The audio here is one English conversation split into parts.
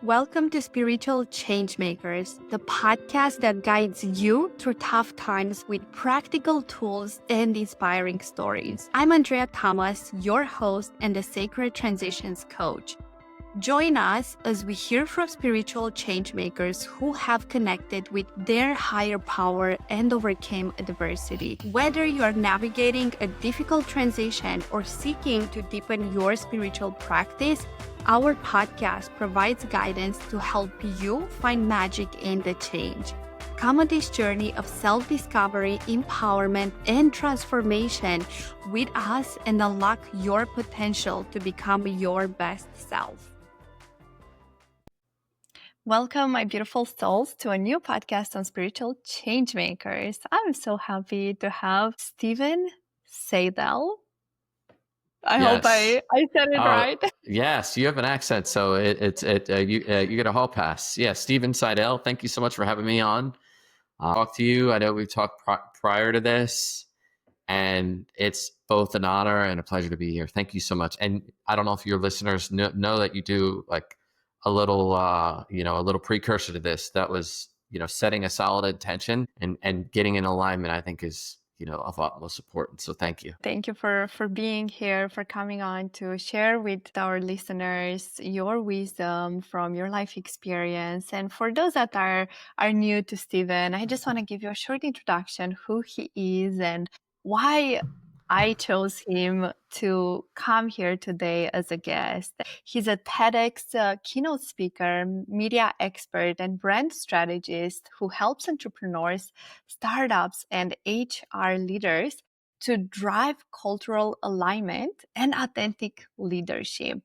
Welcome to Spiritual Changemakers, the podcast that guides you through tough times with practical tools and inspiring stories. I'm Andreea Tamas, your host and the Sacred Transitions Coach. Join us as we hear from spiritual changemakers who have connected with their higher power and overcame adversity. Whether you are navigating a difficult transition or seeking to deepen your spiritual practice, our podcast provides guidance to help you find magic in the change. Come on this journey of self-discovery, empowerment, and transformation with us and unlock your potential to become your best self. Welcome, my beautiful souls, to a new podcast on Spiritual Changemakers. I'm so happy to have Stephen Seidel. I hope I said it right. Yes, you have an accent, so you get a hall pass. Yeah, Stephen Seidel, thank you so much for having me on. Talk to you. I know we've talked prior to this, and it's both an honor and a pleasure to be here. Thank you so much. And I don't know if your listeners know that you do like a little precursor to this. That was, setting a solid intention and getting in alignment, I think is, of utmost importance. So thank you. Thank you for being here, for coming on to share with our listeners your wisdom from your life experience. And for those that are new to Stephen, I just want to give you a short introduction, who he is and why I chose him to come here today as a guest. He's a TEDx keynote speaker, media expert, and brand strategist who helps entrepreneurs, startups, and HR leaders to drive cultural alignment and authentic leadership.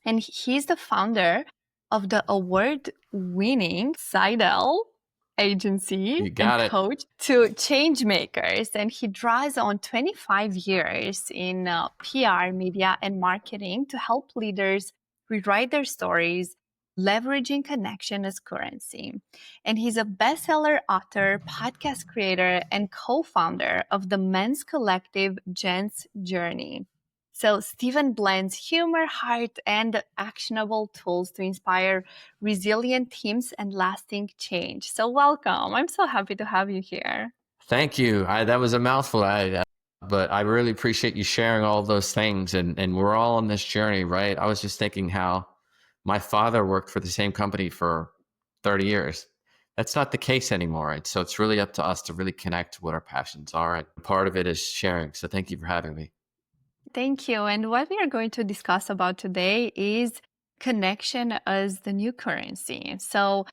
And he's the founder of the award-winning Seidel agency and coach to Changemakers. And he draws on 25 years in PR, media, and marketing to help leaders rewrite their stories, leveraging connection as currency. And he's a bestseller author, podcast creator, and co-founder of the men's collective Jen's Journey. So Stephen blends humor, heart, and actionable tools to inspire resilient teams and lasting change. So welcome. I'm so happy to have you here. Thank you. That was a mouthful, but I really appreciate you sharing all those things. And we're all on this journey, right? I was just thinking how my father worked for the same company for 30 years. That's not the case anymore, right? So it's really up to us to really connect what our passions are. And part of it is sharing. So thank you for having me. Thank you. And what we are going to discuss about today is connection as the new currency. So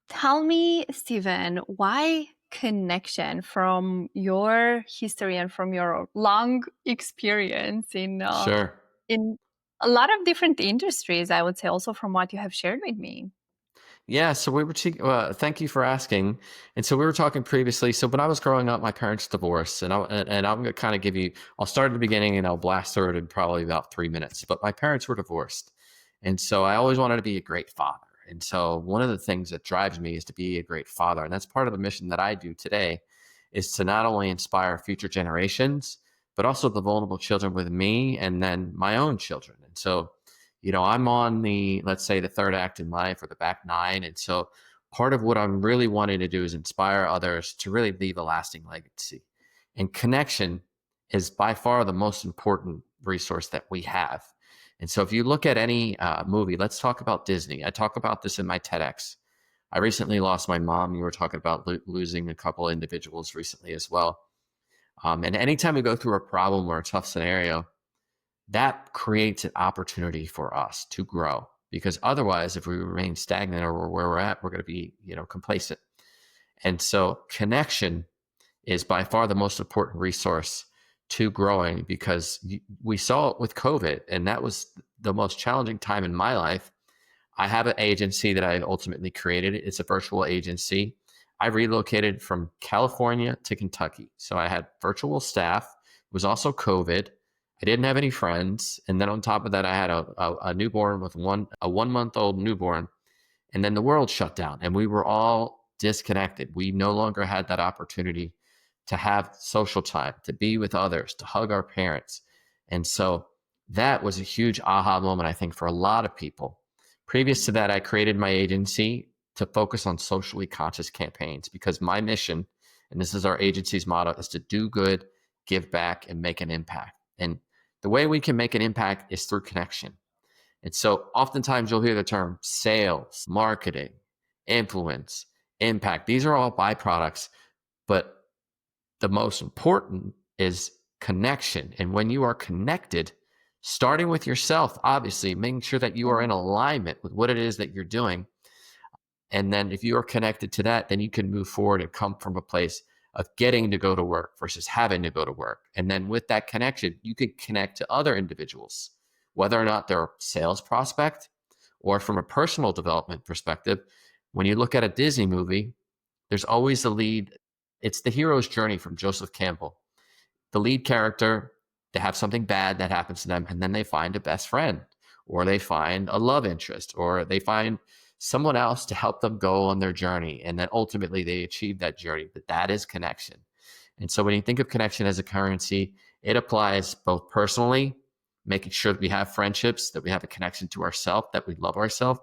tell me, Stephen, why connection from your history and from your long experience in a lot of different industries, I would say, also from what you have shared with me? Yeah, so thank you for asking. And so we were talking previously. So when I was growing up, my parents divorced, and I'm going to kind of I'll start at the beginning and I'll blast through it in probably about 3 minutes. But my parents were divorced. And so I always wanted to be a great father. And so one of the things that drives me is to be a great father. And that's part of the mission that I do today, is to not only inspire future generations, but also the vulnerable children with me and then my own children. And so I'm on let's say the third act in life, or the back nine. And so part of what I'm really wanting to do is inspire others to really leave a lasting legacy. And connection is by far the most important resource that we have. And so if you look at any movie, let's talk about Disney. I talk about this in my TEDx. I recently lost my mom. You were talking about losing a couple individuals recently as well. And anytime we go through a problem or a tough scenario, that creates an opportunity for us to grow, because otherwise, if we remain stagnant or where we're at, we're going to be, complacent. And so connection is by far the most important resource to growing, because we saw it with COVID, and that was the most challenging time in my life. I have an agency that I ultimately created. It's a virtual agency. I relocated from California to Kentucky. So I had virtual staff. It was also COVID. I didn't have any friends. And then on top of that, I had a newborn with a 1 month old newborn. And then the world shut down and we were all disconnected. We no longer had that opportunity to have social time, to be with others, to hug our parents. And so that was a huge aha moment, I think, for a lot of people. Previous to that, I created my agency to focus on socially conscious campaigns because my mission, and this is our agency's motto, is to do good, give back, and make an impact. And the way we can make an impact is through connection. And so oftentimes you'll hear the term sales, marketing, influence, impact. These are all byproducts, but the most important is connection. And when you are connected, starting with yourself, obviously, making sure that you are in alignment with what it is that you're doing. And then if you are connected to that, then you can move forward and come from a place of getting to go to work versus having to go to work. And then with that connection, you can connect to other individuals, whether or not they're a sales prospect or from a personal development perspective. When you look at a Disney movie, there's always the lead. It's the hero's journey from Joseph Campbell. The lead character, they have something bad that happens to them, and then they find a best friend, or they find a love interest, or they find someone else to help them go on their journey. And then ultimately they achieve that journey. But that is connection. And so when you think of connection as a currency, it applies both personally, making sure that we have friendships, that we have a connection to ourselves, that we love ourselves,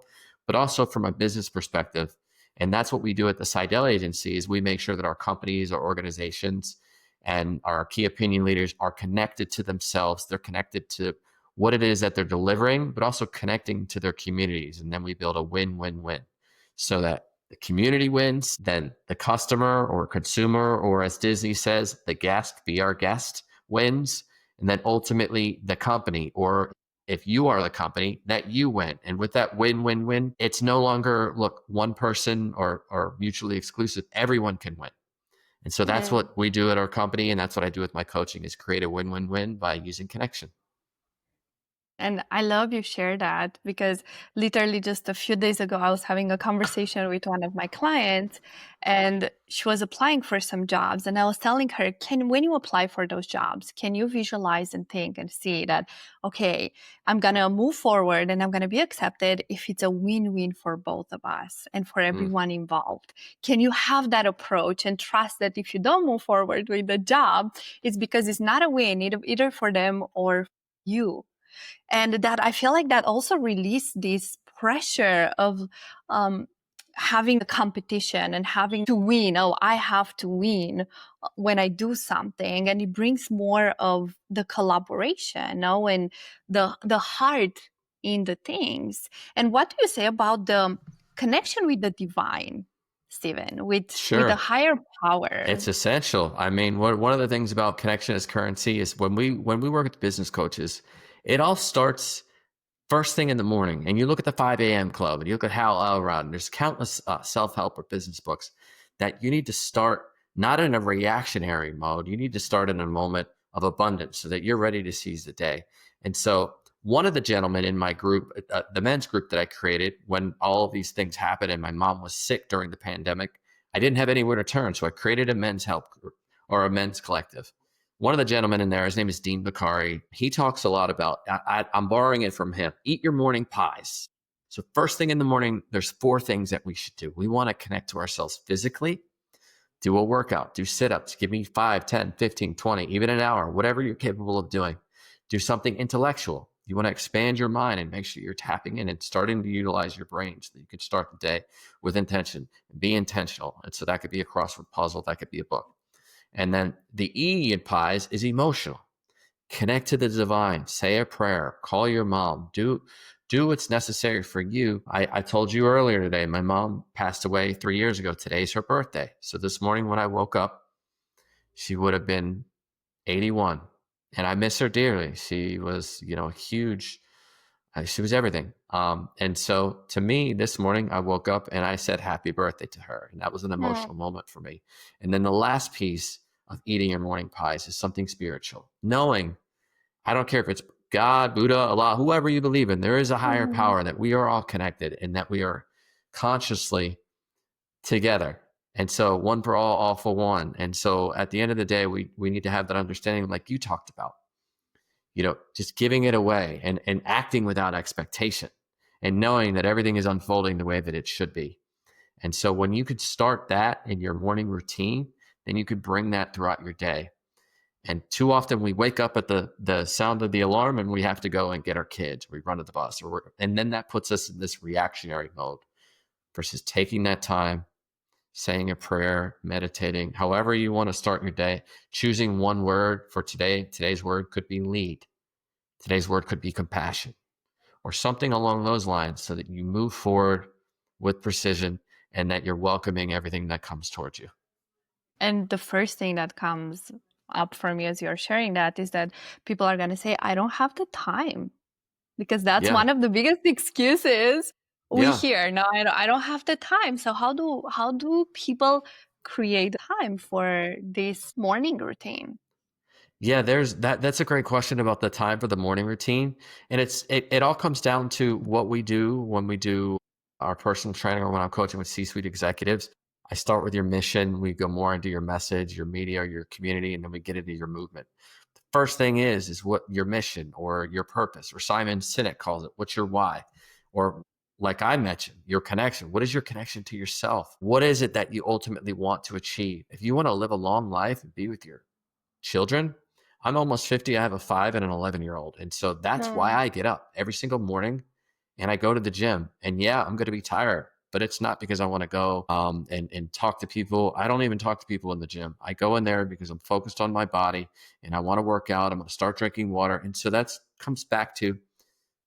but also from a business perspective. And that's what we do at the Seidel Agency is we make sure that our companies, our organizations, and our key opinion leaders are connected to themselves. They're connected to what it is that they're delivering, but also connecting to their communities. And then we build a win-win-win so that the community wins, then the customer or consumer, or as Disney says, the guest, be our guest, wins. And then ultimately the company, or if you are the company, that you win. And with that win-win-win, it's no longer, look, one person or mutually exclusive. Everyone can win. And so that's Mm. what we do at our company. And that's what I do with my coaching is create a win-win-win by using connection. And I love you share that because literally just a few days ago, I was having a conversation with one of my clients and she was applying for some jobs. And I was telling her, when you apply for those jobs, can you visualize and think and see that, okay, I'm going to move forward and I'm going to be accepted if it's a win-win for both of us and for Mm, everyone involved? Can you have that approach and trust that if you don't move forward with the job, it's because it's not a win either for them or you? And that I feel like that also released this pressure of having a competition and having to win. Oh, I have to win when I do something, and it brings more of the collaboration, and the heart in the things. And what do you say about the connection with the divine, Stephen, with a sure. higher power? It's essential. I mean, one of the things about connection as currency is when we work with business coaches, it all starts first thing in the morning. And you look at the 5 a.m. club and you look at Hal Elrod, and there's countless self-help or business books that you need to start not in a reactionary mode. You need to start in a moment of abundance so that you're ready to seize the day. And so one of the gentlemen in my group, the men's group that I created when all of these things happened and my mom was sick during the pandemic, I didn't have anywhere to turn. So I created a men's help group or a men's collective. One of the gentlemen in there, his name is Dean Bakari. He talks a lot about, I'm borrowing it from him, eat your morning pies. So first thing in the morning, there's 4 things that we should do. We want to connect to ourselves physically, do a workout, do sit-ups, give me 5, 10, 15, 20, even an hour, whatever you're capable of doing. Do something intellectual. You want to expand your mind and make sure you're tapping in and starting to utilize your brain so that you can start the day with intention. Be intentional. And so that could be a crossword puzzle, that could be a book. And then the E in pies is emotional. Connect to the divine, say a prayer, call your mom, do what's necessary for you. I told you earlier today, my mom passed away 3 years ago. Today's her birthday. So this morning when I woke up, she would have been 81. And I miss her dearly. She was, huge. She was everything. And so to me, this morning, I woke up and I said happy birthday to her. And that was an emotional moment for me. And then the last piece of eating your morning pies is something spiritual. Knowing, I don't care if it's God, Buddha, Allah, whoever you believe in, there is a higher Mm. power that we are all connected and that we are consciously together. And so one for all for one. And so at the end of the day, we need to have that understanding like you talked about, just giving it away and acting without expectation and knowing that everything is unfolding the way that it should be. And so when you could start that in your morning routine, then you could bring that throughout your day. And too often we wake up at the sound of the alarm and we have to go and get our kids. We run to the bus, and then that puts us in this reactionary mode versus taking that time, saying a prayer, meditating, however you want to start your day, choosing one word for today. Today's word could be lead. Today's word could be compassion or something along those lines so that you move forward with precision and that you're welcoming everything that comes towards you. And the first thing that comes up for me as you're sharing that is that people are going to say, I don't have the time, because that's Yeah. one of the biggest excuses we Yeah. hear. No, I don't have the time. So how do people create time for this morning routine? Yeah, there's that's a great question about the time for the morning routine. And it all comes down to what we do when we do our personal training or when I'm coaching with C-suite executives. I start with your mission, we go more into your message, your media, your community, and then we get into your movement. The first thing is what your mission or your purpose, or Simon Sinek calls it, what's your why? Or like I mentioned, your connection. What is your connection to yourself? What is it that you ultimately want to achieve? If you want to live a long life and be with your children, I'm almost 50. I have a 5 and an 11-year-old. And so that's why Hmm. I get up every single morning and I go to the gym. And yeah, I'm going to be tired, but it's not because I want to go and talk to people. I don't even talk to people in the gym. I go in there because I'm focused on my body and I want to work out. I'm going to start drinking water. And so that comes back to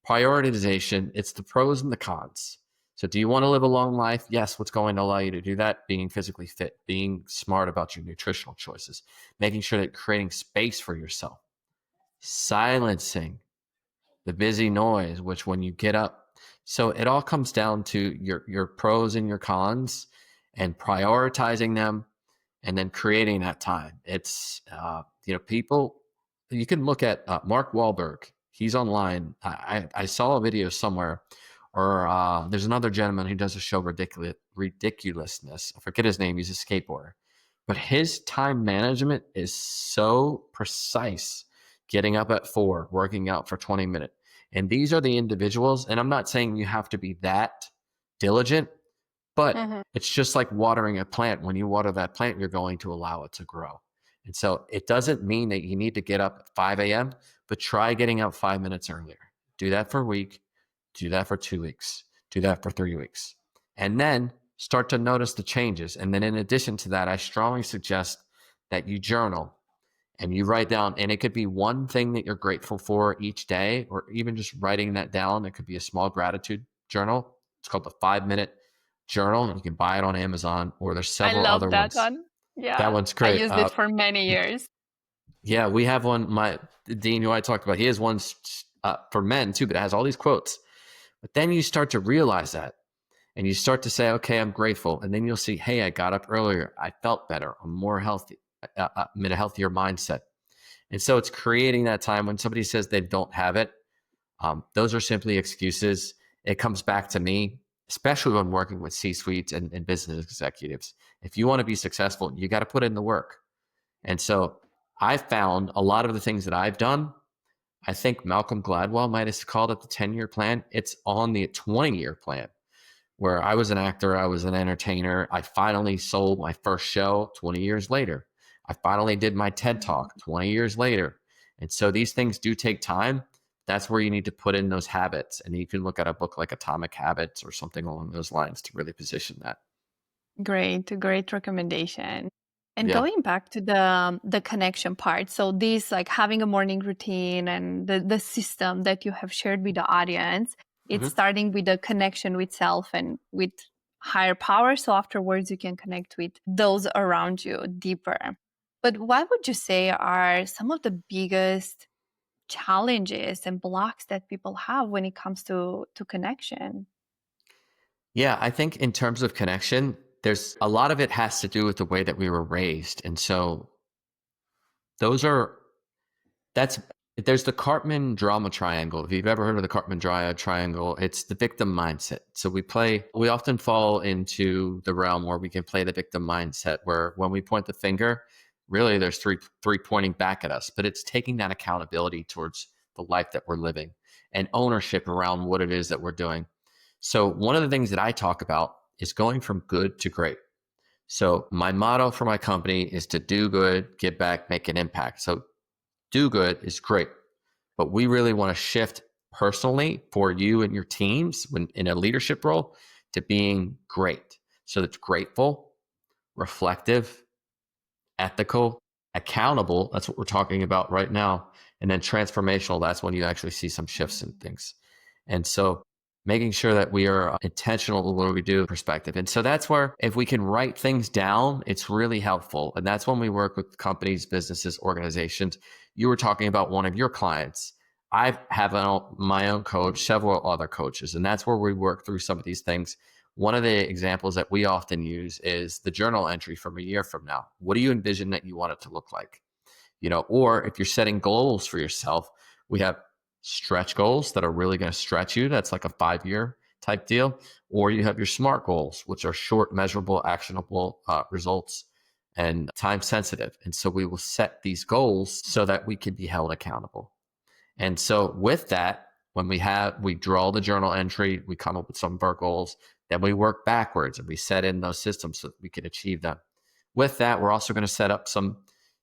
prioritization. It's the pros and the cons. So do you want to live a long life? Yes. What's going to allow you to do that? Being physically fit, being smart about your nutritional choices, making sure that creating space for yourself, silencing the busy noise, which when you get up. So it all comes down to your pros and your cons and prioritizing them and then creating that time. It's, people, you can look at Mark Wahlberg. He's online. I saw a video somewhere, or there's another gentleman who does a show, Ridiculousness. I forget his name. He's a skateboarder. But his time management is so precise, getting up at 4, working out for 20 minutes. And these are the individuals, and I'm not saying you have to be that diligent, but Hmm. it's just like watering a plant. When you water that plant, you're going to allow it to grow. And so it doesn't mean that you need to get up at 5 a.m., but try getting up 5 minutes earlier. Do that for a week. Do that for 2 weeks. Do that for 3 weeks. And then start to notice the changes. And then in addition to that, I strongly suggest that you journal and you write down, and it could be one thing that you're grateful for each day, or even just writing that down. It could be a small gratitude journal. It's called the 5 minute journal. You can buy it on Amazon, or there's I several love other that ones. one. That Yeah, one's I great. used it for many years. Yeah, we have one. My Dean, who I talked about, he has one for men too, but it has all these quotes. But then you start to realize that, and you start to say, okay, I'm grateful. And then you'll see, hey, I got up earlier. I felt better. I'm more healthy. I'm in a healthier mindset. And so it's creating that time when somebody says they don't have it. Those are simply excuses. It comes back to me, especially when working with C-suites and business executives. If you want to be successful, you got to put in the work. And so I found a lot of the things that I've done. I think Malcolm Gladwell might have called it the 10-year plan. It's on the 20-year plan, where I was an actor, I was an entertainer. I finally sold my first show 20 years later. I finally did my TED Talk 20 years later. And so these things do take time. That's where you need to put in those habits. And you can look at a book like Atomic Habits or something along those lines to really position that. Great recommendation. And Yeah. going back to the connection part, so this, like having a morning routine and the system that you have shared with the audience, it's Mhm. starting with the connection with self and with higher power. So afterwards, you can connect with those around you deeper. But what would you say are some of the biggest challenges and blocks that people have when it comes to connection? Yeah, I think in terms of connection, there's a lot of it has to do with the way that we were raised. And so those are That's there's the Cartman drama triangle. If you've ever heard of the Cartman drama triangle, it's the victim mindset. So we often fall into the realm where we can play the victim mindset, where when we point the finger, really there's three pointing back at us, but it's taking that accountability towards the life that we're living and ownership around what it is that we're doing. So one of the things that I talk about is going from good to great. So my motto for my company is to do good, give back, make an impact. So do good is great, but we really want to shift personally for you and your teams when in a leadership role to being great. So that's grateful, reflective, ethical, accountable. That's what we're talking about right now. And then transformational. That's when you actually see some shifts in things. And so making sure that we are intentional with what we do perspective. And so that's where if we can write things down, it's really helpful. And that's when we work with companies, businesses, organizations. You were talking about one of your clients. I have my own coach, several other coaches, and that's where we work through some of these things. One of the examples that we often use is the journal entry from a year from now. What do you envision that you want it to look like? Or if you're setting goals for yourself, we have stretch goals that are really going to stretch you. That's like a 5-year type deal. Or you have your SMART goals, which are short, measurable, actionable results and time sensitive. And so we will set these goals so that we can be held accountable. And so with that, when we draw the journal entry, we come up with some of our goals, then we work backwards and we set in those systems so that we can achieve them. With that, we're also going to set up some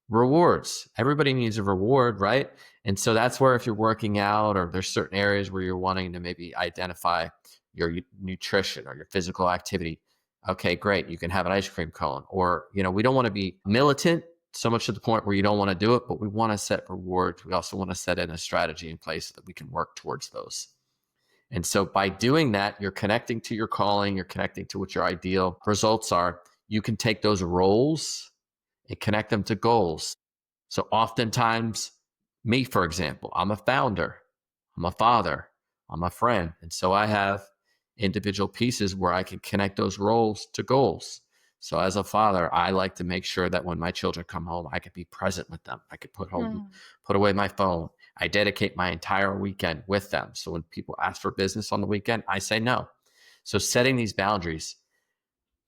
rewards. Everybody needs a reward, right? And so that's where if you're working out or there's certain areas where you're wanting to maybe identify your nutrition or your physical activity, okay, great. You can have an ice cream cone. Or, we don't want to be militant so much to the point where you don't want to do it, but we want to set rewards. We also want to set in a strategy in place so that we can work towards those. And so by doing that, you're connecting to your calling, you're connecting to what your ideal results are. You can take those roles and connect them to goals. So oftentimes, me, for example, I'm a founder, I'm a father, I'm a friend. And so I have individual pieces where I can connect those roles to goals. So as a father, I like to make sure that when my children come home, I could be present with them. I could put away my phone. I dedicate my entire weekend with them. So when people ask for business on the weekend, I say no. So setting these boundaries,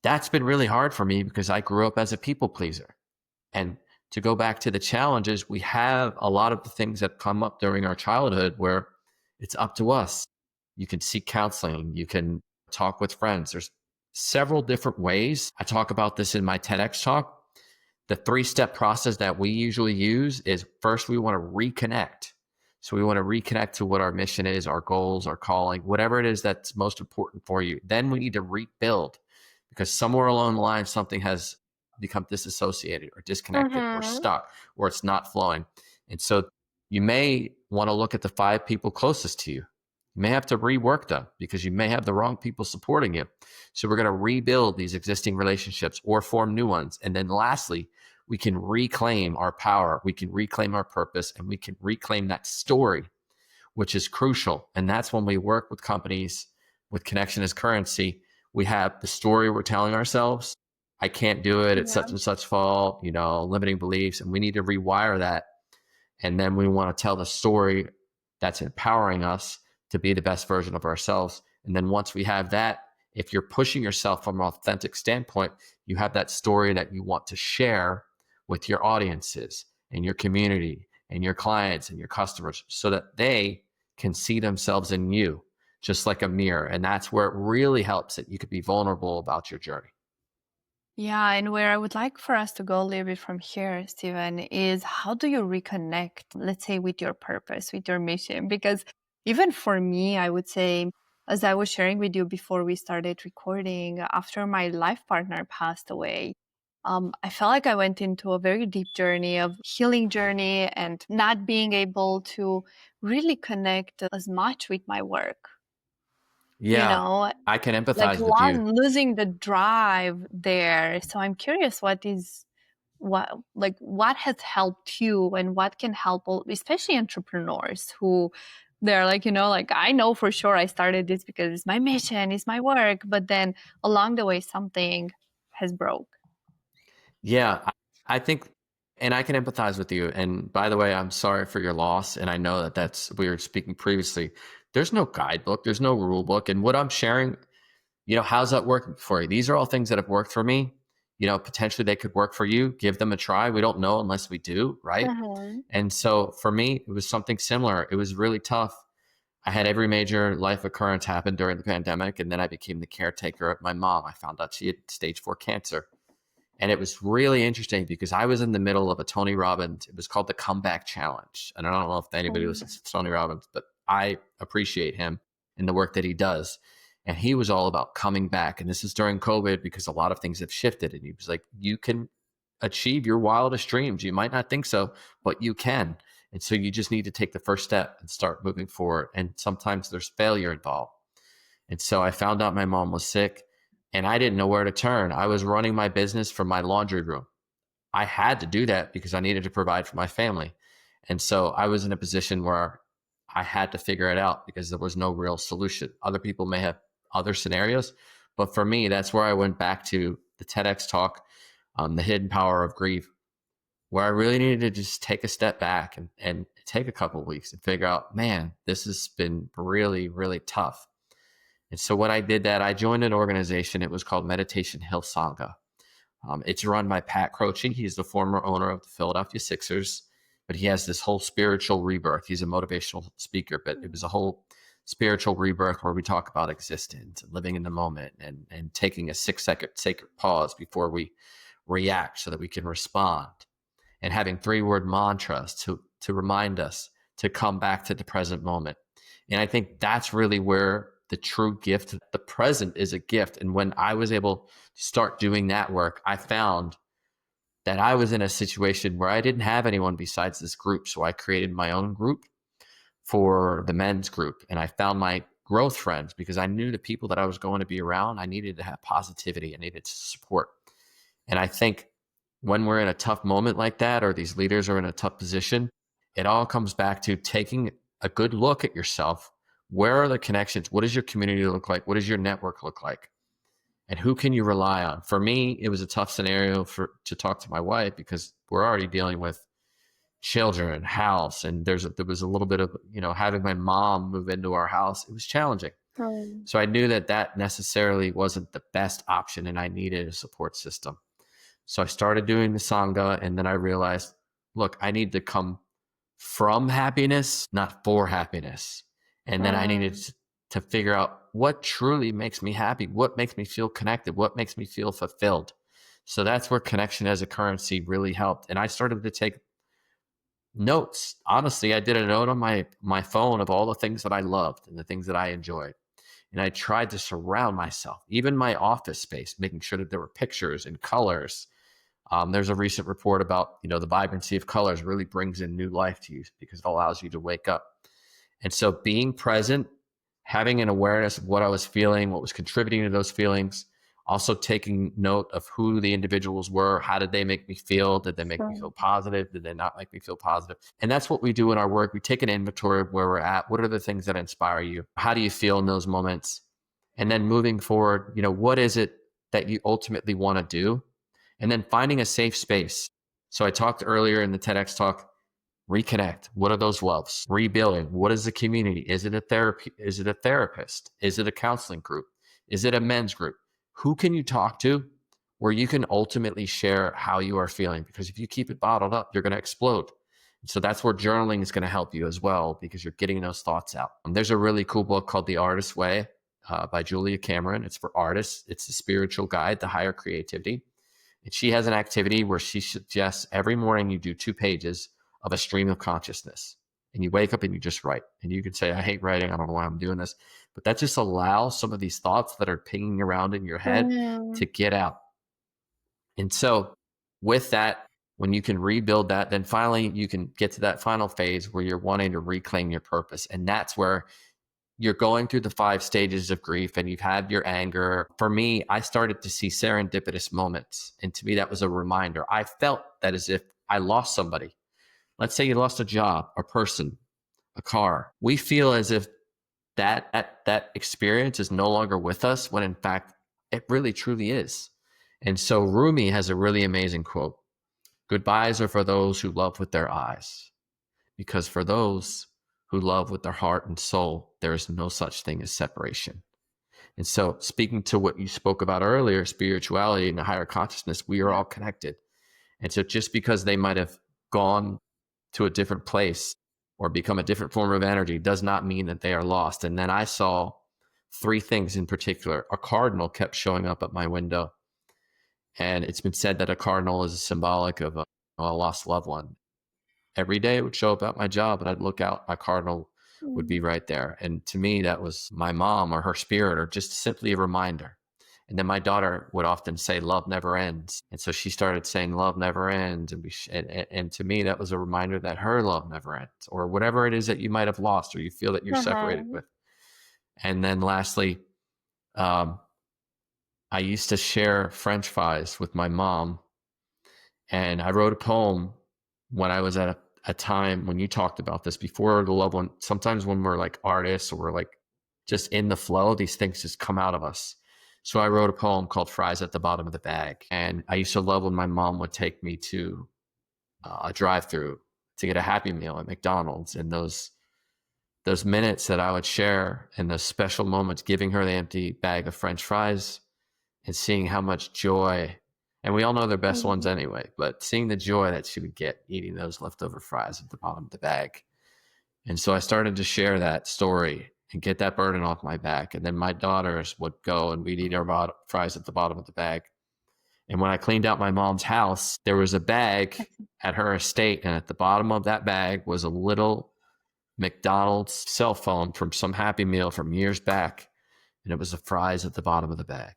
that's been really hard for me because I grew up as a people pleaser. And to go back to the challenges, we have a lot of the things that come up during our childhood where it's up to us. You can seek counseling, you can talk with friends. There's several different ways. I talk about this in my TEDx talk. The 3-step process that we usually use is first, we want to reconnect. So we want to reconnect to what our mission is, our goals, our calling, whatever it is that's most important for you. Then we need to rebuild because somewhere along the line, something has become disassociated or disconnected or Mm-hmm. stuck or it's not flowing. And so you may want to look at the 5 people closest to you. You may have to rework them because you may have the wrong people supporting you. So we're going to rebuild these existing relationships or form new ones. And then lastly, we can reclaim our power, we can reclaim our purpose, and we can reclaim that story, which is crucial. And that's when we work with companies with connection as currency. We have the story we're telling ourselves. I can't do it. It's Yeah. such and such fault, limiting beliefs. And we need to rewire that. And then we want to tell the story that's empowering us to be the best version of ourselves. And then once we have that, if you're pushing yourself from an authentic standpoint, you have that story that you want to share with your audiences and your community and your clients and your customers so that they can see themselves in you, just like a mirror. And that's where it really helps that you could be vulnerable about your journey. Yeah, and where I would like for us to go a little bit from here, Stephen, is how do you reconnect, let's say, with your purpose, with your mission? Because even for me, I would say, as I was sharing with you before we started recording, after my life partner passed away, I felt like I went into a very deep journey of healing journey and not being able to really connect as much with my work, you Yeah, know, I can like empathize with you. one losing the drive there. So I'm curious, what has helped you and what can help especially entrepreneurs who they're like, like I know for sure I started this because it's my mission, it's my work, but then along the way something has broke. Yeah, I think, and I can empathize with you. And by the way, I'm sorry for your loss. And I know that we were speaking previously. There's no guidebook, there's no rule book. And what I'm sharing, how's that working for you? These are all things that have worked for me. Potentially they could work for you. Give them a try. We don't know unless we do, right? Mhm. And so for me, it was something similar. It was really tough. I had every major life occurrence happen during the pandemic. And then I became the caretaker of my mom. I found out she had stage 4 cancer. And it was really interesting because I was in the middle of a Tony Robbins. It was called the Comeback Challenge. And I don't know if anybody Oh, listens to Tony Robbins, but I appreciate him and the work that he does. And he was all about coming back. And this is during COVID because a lot of things have shifted. And he was like, you can achieve your wildest dreams. You might not think so, but you can. And so you just need to take the first step and start moving forward. And sometimes there's failure involved. And so I found out my mom was sick and I didn't know where to turn. I was running my business from my laundry room. I had to do that because I needed to provide for my family. And so I was in a position where I had to figure it out because there was no real solution. Other people may have other scenarios, but for me, that's where I went back to the TEDx talk, The Hidden Power of Grief, where I really needed to just take a step back and take a couple of weeks and figure out, man, this has been really, really tough. And so when I did that, I joined an organization. It was called Meditation Hill Sangha. It's run by Pat Croce. He's the former owner of the Philadelphia Sixers, but he has this whole spiritual rebirth. He's a motivational speaker, but it was a whole spiritual rebirth where we talk about existence and living in the moment and taking a 6-second sacred pause before we react so that we can respond, and having 3-word mantras to remind us to come back to the present moment. And I think that's really where the true gift, the present is a gift. And when I was able to start doing that work, I found that I was in a situation where I didn't have anyone besides this group. So I created my own group for the men's group. And I found my growth friends because I knew the people that I was going to be around, I needed to have positivity. I needed support. And I think when we're in a tough moment like that, or these leaders are in a tough position, it all comes back to taking a good look at yourself. Where are the connections? What does your community look like? What does your network look like? And who can you rely on? For me, it was a tough scenario to talk to my wife because we're already dealing with children, house, and there was a little bit of, having my mom move into our house. It was challenging. oh, So I knew that necessarily wasn't the best option and I needed a support system. So I started doing the Sangha, and then I realized, look, I need to come from happiness, not for happiness. And then I needed to figure out what truly makes me happy, what makes me feel connected, what makes me feel fulfilled. So that's where connection as a currency really helped. And I started to take notes. Honestly, I did a note on my phone of all the things that I loved and the things that I enjoyed. And I tried to surround myself, even my office space, making sure that there were pictures and colors. There's a recent report about, the vibrancy of colors really brings in new life to you because it allows you to wake up. And so being present, having an awareness of what I was feeling, what was contributing to those feelings, also taking note of who the individuals were. How did they make me feel? Did they make me feel positive? Did they not make me feel positive? And that's what we do in our work. We take an inventory of where we're at. What are the things that inspire you? How do you feel in those moments? And then moving forward, what is it that you ultimately want to do? And then finding a safe space. So I talked earlier in the TEDx talk, reconnect. What are those loves? Rebuilding. What is the community? Is it a therapy? Is it a therapist? Is it a counseling group? Is it a men's group? Who can you talk to where you can ultimately share how you are feeling? Because if you keep it bottled up, you're going to explode. So that's where journaling is going to help you as well, because you're getting those thoughts out. There's a really cool book called The Artist's Way by Julia Cameron. It's for artists. It's a spiritual guide to higher creativity. And she has an activity where she suggests every morning you do 2 pages of a stream of consciousness. And you wake up and you just write. And you can say, I hate writing. I don't know why I'm doing this. But that just allows some of these thoughts that are pinging around in your head to get out. And so with that, when you can rebuild that, then finally you can get to that final phase where you're wanting to reclaim your purpose. And that's where you're going through the 5 stages of grief and you've had your anger. For me, I started to see serendipitous moments. And to me, that was a reminder. I felt that as if I lost somebody. Let's say you lost a job, a person, a car. We feel as if that experience is no longer with us when in fact it really truly is. And so Rumi has a really amazing quote. Goodbyes are for those who love with their eyes, because for those who love with their heart and soul, there is no such thing as separation. And so speaking to what you spoke about earlier, spirituality and the higher consciousness, we are all connected. And so just because they might have gone to a different place or become a different form of energy does not mean that they are lost. And then I saw 3 things in particular. A cardinal kept showing up at my window. And it's been said that a cardinal is symbolic of a lost loved one. Every day it would show up at my job and I'd look out, my cardinal would Mm. be right there. And to me, that was my mom or her spirit or just simply a reminder. And then my daughter would often say, love never ends. And so she started saying, love never ends. And to me, that was a reminder that her love never ends, or whatever it is that you might have lost or you feel that you're separated Uh-huh. with. And then lastly, um, I used to share French fries with my mom. And I wrote a poem when I was at a time when you talked about this before, the loved one. Sometimes when we're like artists or we're like just in the flow, these things just come out of us. So I wrote a poem called Fries at the Bottom of the Bag. And I used to love when my mom would take me to a drive through to get a Happy Meal at McDonald's. And those minutes that I would share and those special moments, giving her the empty bag of French fries and seeing how much joy, and we all know they're best ones Mm. anyway, but seeing the joy that she would get eating those leftover fries at the bottom of the bag. And so I started to share that story and get that burden off my back. And then my daughters would go and we'd eat our fries at the bottom of the bag. And when I cleaned out my mom's house, there was a bag at her estate. And at the bottom of that bag was a little McDonald's cell phone from some Happy Meal from years back. And it was the fries at the bottom of the bag.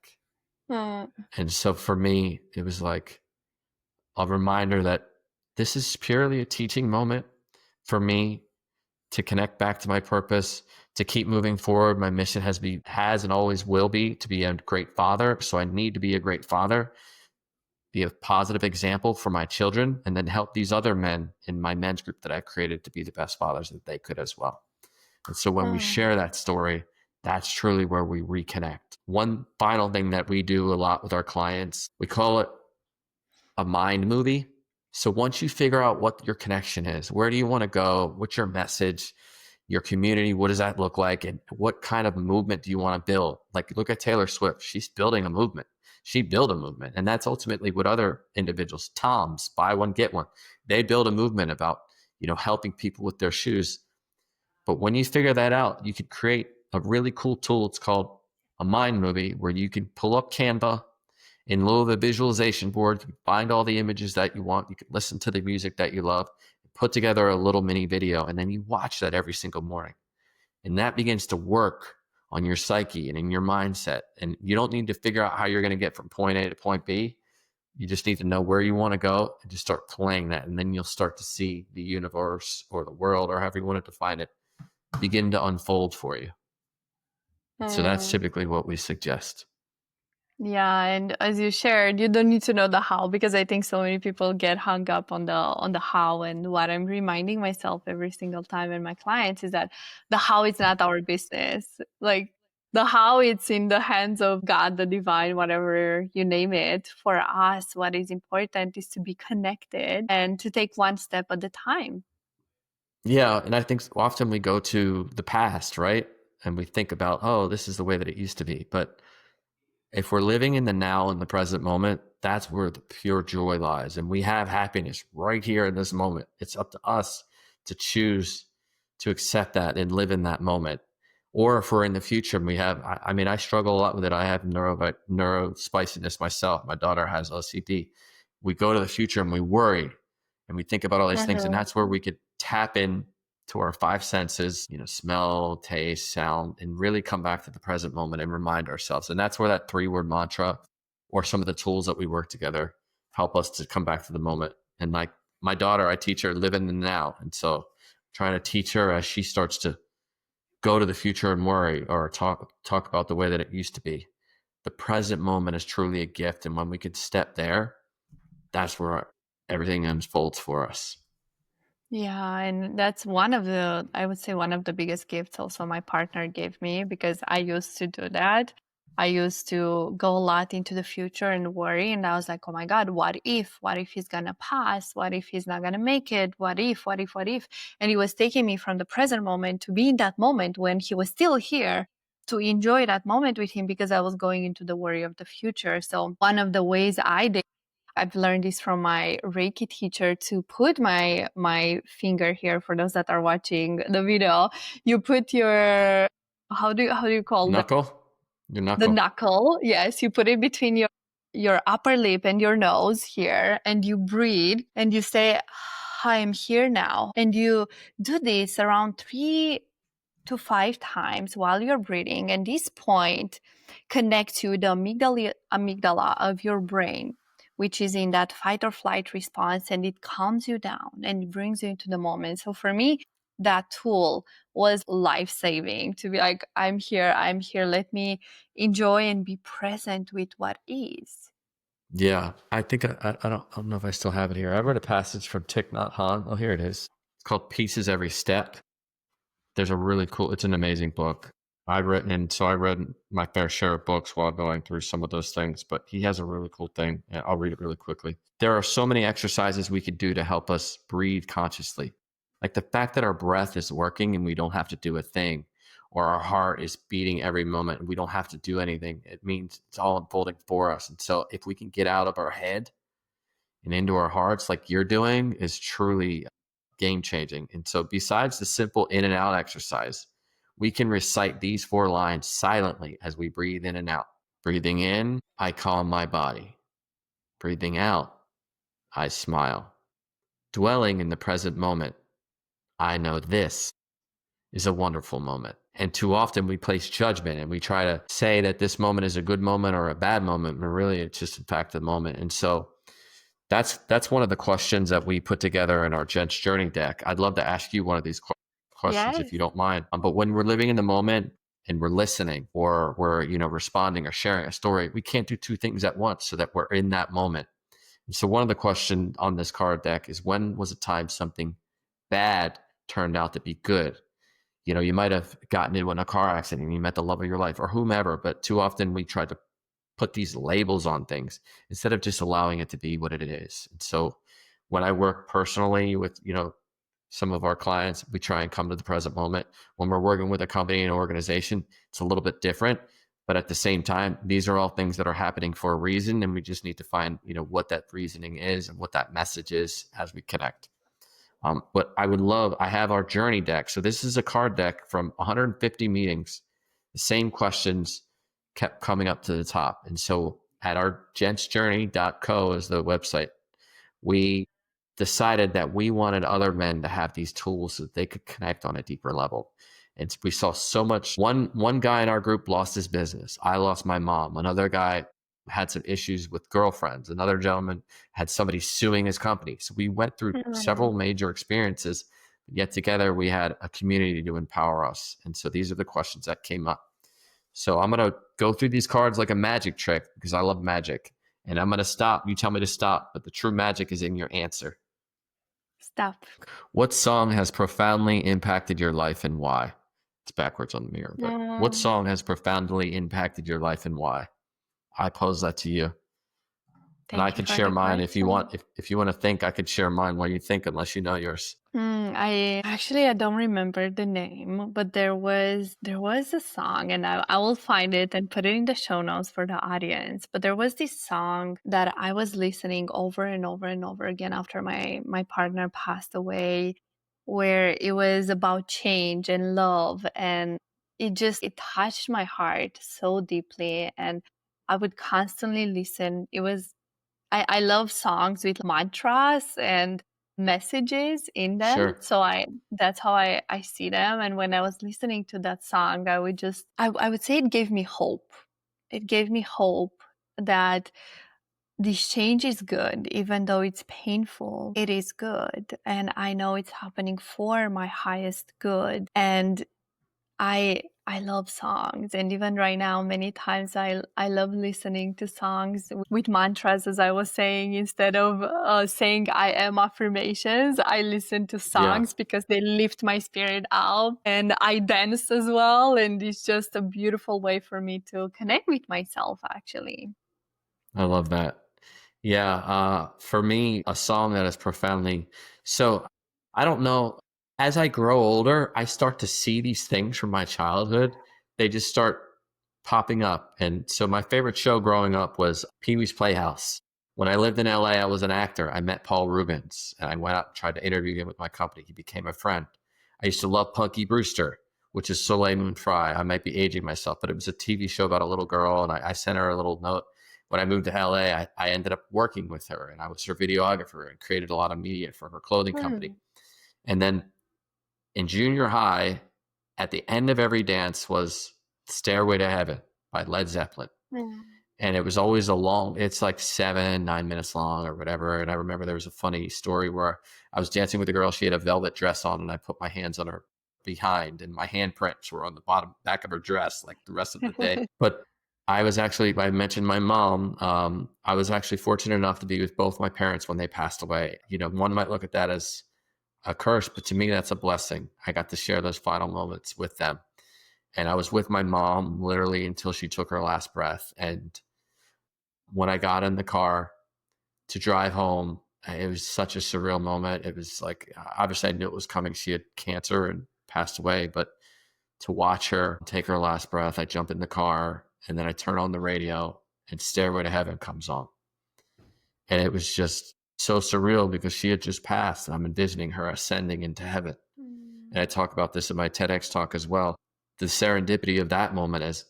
Uh, And so for me, it was like a reminder that this is purely a teaching moment for me to connect back to my purpose, to keep moving forward. My mission has and always will be to be a great father. So I need to be a great father, be a positive example for my children, and then help these other men in my men's group that I've created to be the best fathers that they could as well. And so when we uh, share that story, that's truly where we reconnect. One final thing that we do a lot with our clients, we call it a mind movie. So once you figure out what your connection is, where do you want to go? What's your message? Your community, what does that look like? And what kind of movement do you want to build? Like, look at Taylor Swift. She's building a movement. She built a movement. And that's ultimately what other individuals, Toms, buy one, get one. They build a movement about, helping people with their shoes. But when you figure that out, you could create a really cool tool. It's called a mind movie, where you can pull up Canva in lieu of a visualization board. You can find all the images that you want. You can listen to the music that you love, put together a little mini video, and then you watch that every single morning. And that begins to work on your psyche and in your mindset. And you don't need to figure out how you're going to get from point A to point B. You just need to know where you want to go and just start playing that. And then you'll start to see the universe or the world, or however you want to define it, begin to unfold for you. So that's uh. typically what we suggest. Yeah, and as you shared, you don't need to know the how, because I think so many people get hung up on the how. And what I'm reminding myself every single time and my clients is that the how is not our business. Like, the how, it's in the hands of God, the divine, whatever you name it. For us, what is important is to be connected and to take one step at a time. Yeah, and I think often we go to the past, right? And we think about, oh, this is the way that it used to be. But if we're living in the now, in the present moment, that's where the pure joy lies. And we have happiness right here in this moment. It's up to us to choose to accept that and live in that moment. Or if we're in the future and we have, I mean, I struggle a lot with it. I have neuro spiciness myself. My daughter has OCD. We go to the future and we worry and we think about all these things. And that's where we could tap in to our five senses, smell, taste, sound, and really come back to the present moment and remind ourselves. And that's where that 3-word mantra or some of the tools that we work together help us to come back to the moment. And like my daughter, I teach her live in the now. And so trying to teach her as she starts to go to the future and worry or talk about the way that it used to be. The present moment is truly a gift. And when we could step there, that's where everything unfolds for us. Yeah, and that's one of the, I would say, one of the biggest gifts also my partner gave me, because I used to do that. I used to go a lot into the future and worry. And I was like, oh my God, what if? What if he's going to pass? What if he's not going to make it? What if? What if? What if? And he was taking me from the present moment to be in that moment when he was still here, to enjoy that moment with him, because I was going into the worry of the future. So one of the ways I did, I've learned this from my Reiki teacher, to put my finger here. For those that are watching the video, you put your, how do you call that? Knuckle, your The knuckle. knuckle. Yes, you put it between your your upper lip and your nose here, and you breathe and you say, I am here now. And you do this around 3 to 5 times while you're breathing. And this point connects to the amygdala of your brain, which is in that fight or flight response, and it calms you down and it brings you into the moment. So for me, that tool was life-saving, to be like, I'm here, let me enjoy and be present with what is. Yeah, I think I don't know if I still have it here. I read a passage from Thich Nhat Hanh. Oh, here it is. It's called Pieces Every Step. There's a really cool, it's an amazing book. I read my fair share of books while going through some of those things, but he has a really cool thing. And I'll read it really quickly. There are so many exercises we could do to help us breathe consciously. Like the fact that our breath is working and we don't have to do a thing, or our heart is beating every moment and we don't have to do anything. It means it's all unfolding for us. And so if we can get out of our head and into our hearts like you're doing, is truly game changing. And so besides the simple in and out exercise, we can recite these 4 lines silently as we breathe in and out. Breathing in, I calm my body. Breathing out, I smile. Dwelling in the present moment, I know this is a wonderful moment. And too often we place judgment and we try to say that this moment is a good moment or a bad moment, but really it's just in fact the moment. And so that's one of the questions that we put together in our Gents Journey deck. I'd love to ask you one of these questions if Yes. you don't mind. But when we're living in the moment and we're listening or we're responding or sharing a story, we can't do 2 things at once so that we're in that moment. And so one of the questions on this card deck is, when was a time something bad turned out to be good? You might have gotten into a car accident and you met the love of your life or whomever, but too often we try to put these labels on things instead of just allowing it to be what it is. And so when I work personally with, some of our clients, we try and come to the present moment. When we're working with a company and organization, it's a little bit different. But at the same time, these are all things that are happening for a reason. And we just need to find, what that reasoning is and what that message is as we connect. But I have our journey deck. So this is a card deck from 150 meetings. The same questions kept coming up to the top. And so at our gentsjourney.co is the website. We decided that we wanted other men to have these tools so that they could connect on a deeper level. And we saw so much. One guy in our group lost his business. I lost my mom. Another guy had some issues with girlfriends. Another gentleman had somebody suing his company. So we went through several major experiences, yet together we had a community to empower us. And so these are the questions that came up. So I'm going to go through these cards like a magic trick because I love magic. And I'm going to stop. You tell me to stop, but the true magic is in your answer. Stop. What song has profoundly impacted your life and why? It's backwards on the mirror, but what song has profoundly impacted your life and why? I pose that to you. And I could share mine if you want. If you want to think, I could share mine while you think, unless you know yours. I don't remember the name, but there was a song, and I will find it and put it in the show notes for the audience. But there was this song that I was listening over and over and over again after my partner passed away, where it was about change and love, and it touched my heart so deeply, and I would constantly listen. I love songs with mantras and messages in them. Sure. So that's how I see them. And when I was listening to that song, I would say it gave me hope. It gave me hope that this change is good, even though it's painful. It is good. And I know it's happening for my highest good. And I love songs, and even right now, many times I love listening to songs with mantras, as I was saying, instead of saying I am affirmations. I listen to songs because they lift my spirit up, and I dance as well, and it's just a beautiful way for me to connect with myself, actually. I love that. Yeah. For me, a song that is profoundly so. I don't know. As I grow older, I start to see these things from my childhood. They just start popping up. And so my favorite show growing up was Pee Wee's Playhouse. When I lived in LA, I was an actor. I met Paul Rubens and I went out and tried to interview him with my company. He became a friend. I used to love Punky Brewster, which is Soleil Moon Frye. I might be aging myself, but it was a TV show about a little girl, and I sent her a little note. when I moved to LA, I ended up working with her, and I was her videographer and created a lot of media for her clothing company. Mm. And then in junior high, at the end of every dance was Stairway to Heaven by Led Zeppelin. Mm. And it was always a long, it's like 7, 9 minutes long or whatever. And I remember there was a funny story where I was dancing with a girl. She had a velvet dress on, and I put my hands on her behind, and my handprints were on the back of her dress like the rest of the day. But I mentioned my mom. I was actually fortunate enough to be with both my parents when they passed away. One might look at that as a curse, but to me, that's a blessing. I got to share those final moments with them. And I was with my mom literally until she took her last breath. And when I got in the car to drive home, it was such a surreal moment. It was like, obviously, I knew it was coming. She had cancer and passed away, but to watch her take her last breath, I jump in the car and then I turn on the radio and Stairway to Heaven comes on. And it was just so surreal because she had just passed, and I'm envisioning her ascending into heaven. And I Mm. talk about this in my TEDx talk as well. The serendipity of that moment is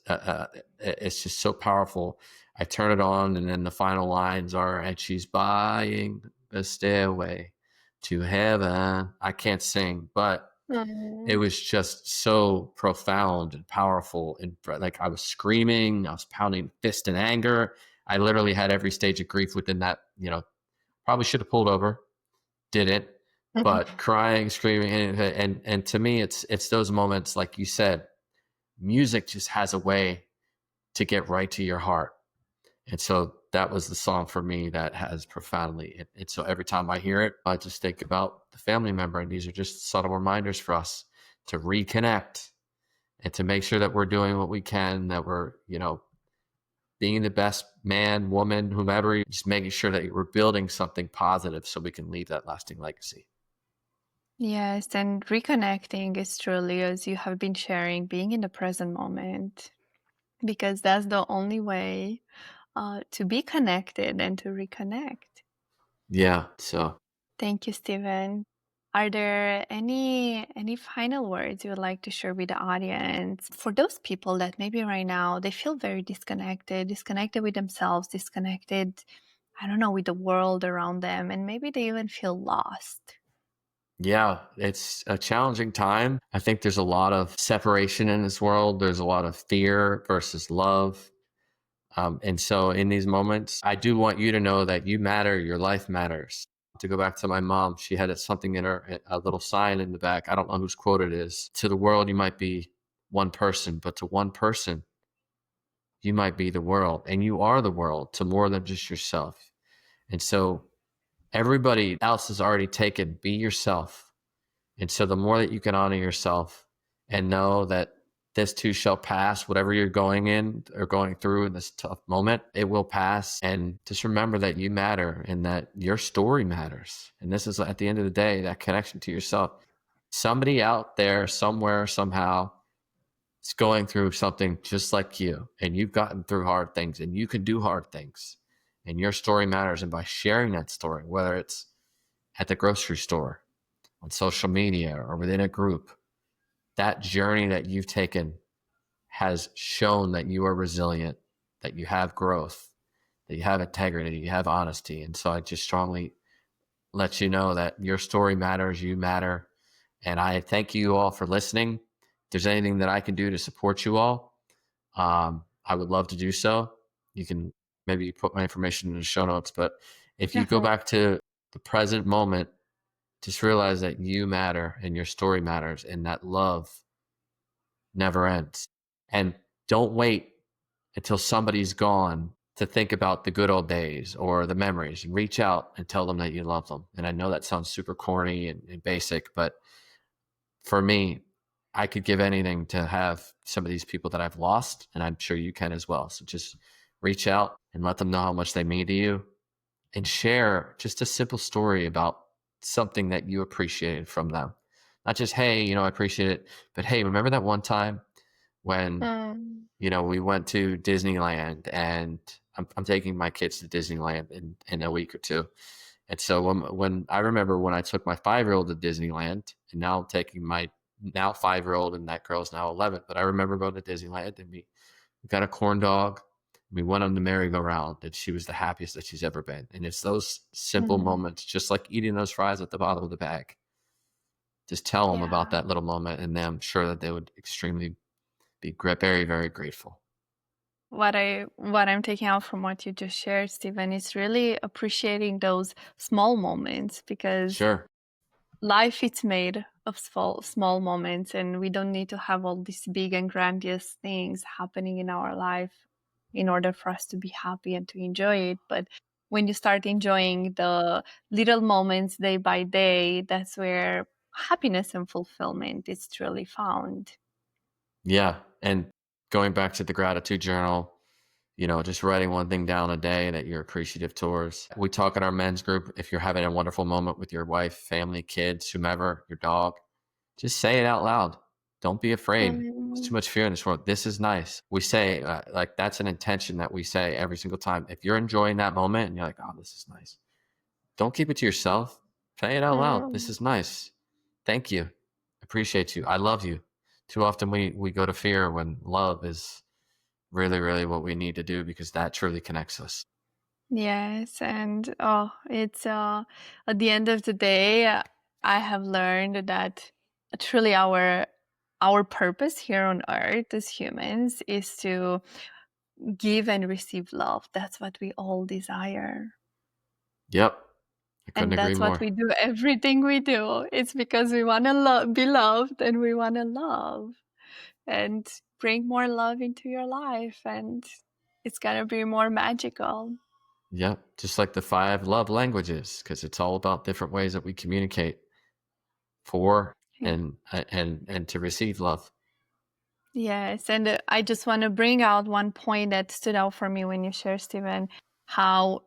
it's just so powerful. I turn it on, and then the final lines are, "And she's buying a stairway to heaven." I can't sing, but it Mm. was just so profound and powerful. And like, I was screaming, I was pounding fist in anger. I literally had every stage of grief within that. Probably should have pulled over, didn't, but crying, screaming, and to me, it's those moments, like you said, music just has a way to get right to your heart. And so that was the song for me that has profoundly. And so every time I hear it, I just think about the family member, and these are just subtle reminders for us to reconnect and to make sure that we're doing what we can, that we're being the best man, woman, whomever, just making sure that we're building something positive so we can leave that lasting legacy. Yes, and reconnecting is truly, as you have been sharing, being in the present moment, because that's the only way to be connected and to reconnect. Yeah. So, Thank you, Stephen. Are there any final words you would like to share with the audience for those people that maybe right now they feel very disconnected with themselves, disconnected, I don't know, with the world around them, and maybe they even feel lost? yeah, it's a challenging time. I think there's a lot of separation in this world. There's a lot of fear versus love. And so in these moments, I do want you to know that you matter, your life matters. To go back to my mom, she had something in her, a little sign in the back. I don't know whose quote it is. To the world, you might be one person, but to one person, you might be the world. And you are the world to more than just yourself. And so everybody else is already taken. Be yourself. And so the more that you can honor yourself and know that this too shall pass, whatever you're going in or going through in this tough moment, it will pass. And just remember that you matter and that your story matters. And this is, at the end of the day, that connection to yourself. Somebody out there, somewhere, somehow, is going through something just like you. And you've gotten through hard things, and you can do hard things. And your story matters. And by sharing that story, whether it's at the grocery store, on social media, or within a group, that journey that you've taken has shown that you are resilient, that you have growth, that you have integrity, you have honesty. And so I just strongly let you know that your story matters, you matter. And I thank you all for listening. If there's anything that I can do to support you all, I would love to do so. You can maybe put my information in the show notes, but if you go back to the present moment, just realize that you matter and your story matters, and that love never ends. And don't wait until somebody's gone to think about the good old days or the memories. Reach out and tell them that you love them. And I know that sounds super corny and basic, but for me, I could give anything to have some of these people that I've lost, and I'm sure you can as well. So just reach out and let them know how much they mean to you, and share just a simple story about something that you appreciated from them. Not just, hey, I appreciate it, but hey, remember that one time when, Mm. we went to Disneyland, and I'm taking my kids to Disneyland in a week or two. And so when I remember when I took my 5-year-old to Disneyland, and now I'm taking my now 5-year-old, and that girl's now 11, but I remember going to Disneyland, and we got a corn dog, We went on the merry-go-round, that she was the happiest that she's ever been. And it's those simple Mhm. moments, just like eating those fries at the bottom of the bag. Just tell them about Yeah. that little moment, and then I'm sure that they would extremely be very, very grateful. What I'm taking out from what you just shared, Stephen, is really appreciating those small moments, because Sure. life is made of small moments, and we don't need to have all these big and grandiose things happening in our life in order for us to be happy and to enjoy it. But when you start enjoying the little moments day by day, that's where happiness and fulfillment is truly found. Yeah, and going back to the gratitude journal, just writing one thing down a day that you're appreciative towards. We talk in our men's group, if you're having a wonderful moment with your wife, family, kids, whomever, your dog, just say it out loud. Don't be afraid. There's too Mhm. much fear in this world. This is nice. We say, like, that's an intention that we say every single time. If you're enjoying that moment and you're like, oh, this is nice, don't keep it to yourself. Say it out loud. This Mm. is nice. Thank you. Appreciate you. I love you. Too often we go to fear when love is really, really what we need to do, because that truly connects us. Yes, and it's at the end of the day, I have learned that truly our purpose here on earth as humans is to give and receive love. That's what we all desire. Yep. I couldn't And agree that's what more. we do. Everything we do, it's because we want to be loved, and we want to love and bring more love into your life, and it's going to be more magical. Yep. Just like the five love languages, because it's all about different ways that we communicate for and to receive love. Yes, and I just want to bring out one point that stood out for me when you shared, Stephen, how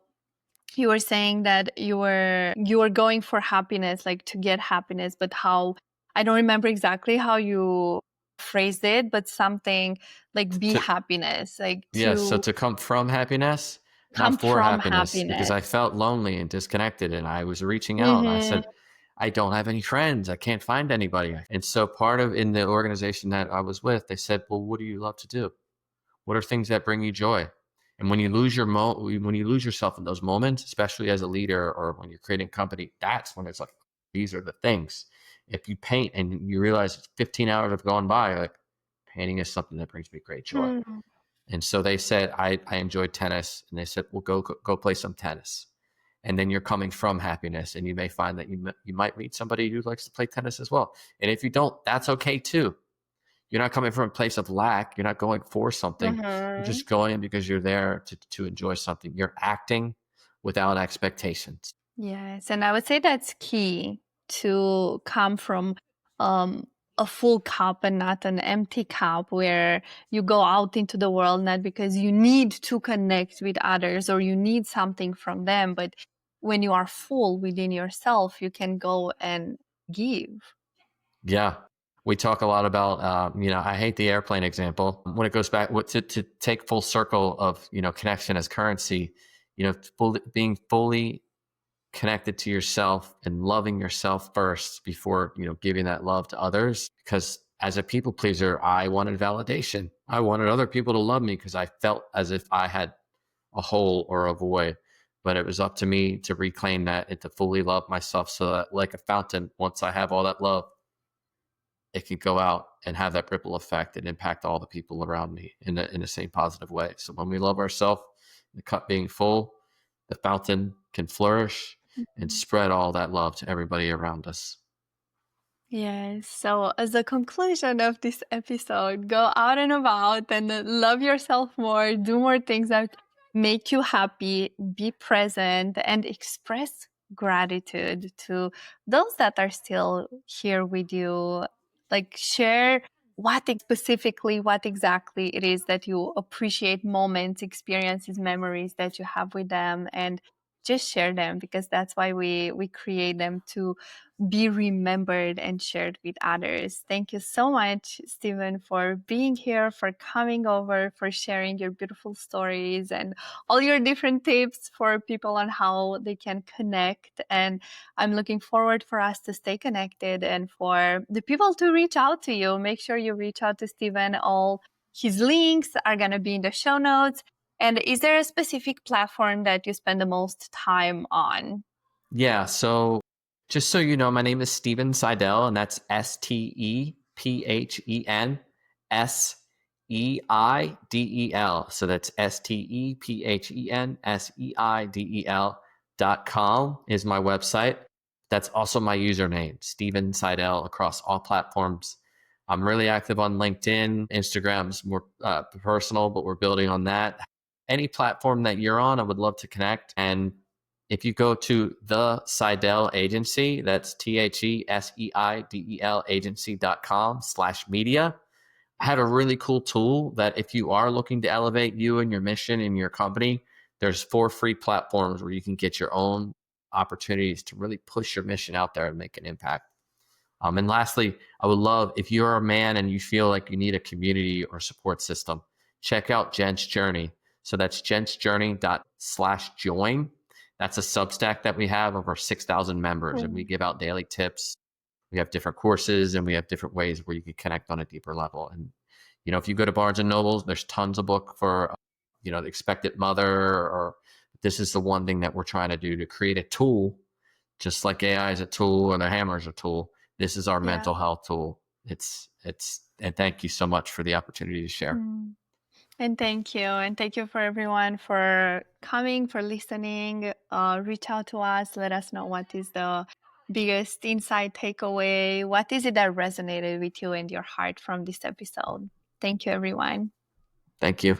you were saying that you were going for happiness, like to get happiness, but how I don't remember exactly how you phrased it, but something like be To happiness, like Yes, so to to come from happiness, come not for from happiness, because happiness. I felt lonely and disconnected and I was reaching out. I Mm-hmm. said, I don't have any friends. I can't find anybody. And so part of in the organization that I was with, they said, well, what do you love to do? What are things that bring you joy? And when you lose when you lose yourself in those moments, especially as a leader or when you're creating a company, that's when it's like, these are the things. If you paint and you realize 15 hours have gone by, like, painting is something that brings me great joy. Mm. And so they said, I enjoyed tennis. And they said, well, go play some tennis. And then you're coming from happiness. And you may find that you might meet somebody who likes to play tennis as well. And if you don't, that's okay too. You're not coming from a place of lack. You're not going for something. You're Mm-hmm. just going because you're there to enjoy something. You're acting without expectations. Yes, and I would say that's key, to come from um, a full cup and not an empty cup, where you go out into the world not because you need to connect with others or you need something from them, but when you are full within yourself, you can go and give. Yeah. We talk a lot about, I hate the airplane example. When it goes back to take full circle of, connection as currency, being fully connected to yourself and loving yourself first before, giving that love to others. Because as a people pleaser, I wanted validation. I wanted other people to love me because I felt as if I had a hole or a void. But it was up to me to reclaim that and to fully love myself, so that, like a fountain, once I have all that love, it could go out and have that ripple effect and impact all the people around me in the same positive way. So when we love ourselves, the cup being full, the fountain can flourish and spread all that love to everybody around us. Yes. So, as a conclusion of this episode, go out and about and love yourself more, do more things that make you happy, be present, and express gratitude to those that are still here with you. Like, share what exactly it is that you appreciate, moments, experiences, memories that you have with them, and just share them, because that's why we create them, to be remembered and shared with others. Thank you so much, Stephen, for being here, for coming over, for sharing your beautiful stories and all your different tips for people on how they can connect. And I'm looking forward for us to stay connected and for the people to reach out to you. Make sure you reach out to Stephen. All his links are going to be in the show notes. And is there a specific platform that you spend the most time on? Yeah. So just so you know, my name is Stephen Seidel, and that's StephenSeidel. So that's StephenSeidel.com is my website. That's also my username, Stephen Seidel, across all platforms. I'm really active on LinkedIn. Instagram's more personal, but we're building on that. Any platform that you're on, I would love to connect. And if you go to the Seidel Agency, that's TheSeidel agency.com/media, I have a really cool tool that if you are looking to elevate you and your mission in your company, there's 4 free platforms where you can get your own opportunities to really push your mission out there and make an impact. And lastly, I would love if you're a man and you feel like you need a community or support system, check out Jen's Journey. So that's jensjourney.com/join. That's a Substack that we have over 6,000 members, and we give out daily tips. We have different courses and we have different ways where you can connect on a deeper level. And, if you go to Barnes and Nobles, there's tons of book for, the expectant mother, or this is the one thing that we're trying to do to create a tool, just like AI is a tool and a hammer is a tool. This is our mental health tool. And thank you so much for the opportunity to share. And thank you. And thank you for everyone for coming, for listening. Reach out to us. Let us know what is the biggest insight takeaway. What is it that resonated with you and your heart from this episode? Thank you, everyone. Thank you.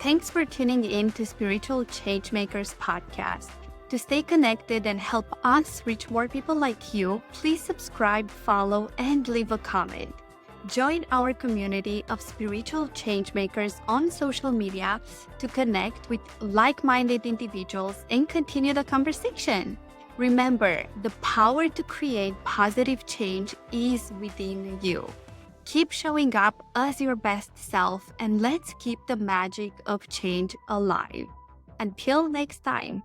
Thanks for tuning in to Spiritual Changemakers podcast. To stay connected and help us reach more people like you, please subscribe, follow, and leave a comment. Join our community of spiritual changemakers on social media to connect with like-minded individuals and continue the conversation. Remember, the power to create positive change is within you. Keep showing up as your best self, and let's keep the magic of change alive. Until next time.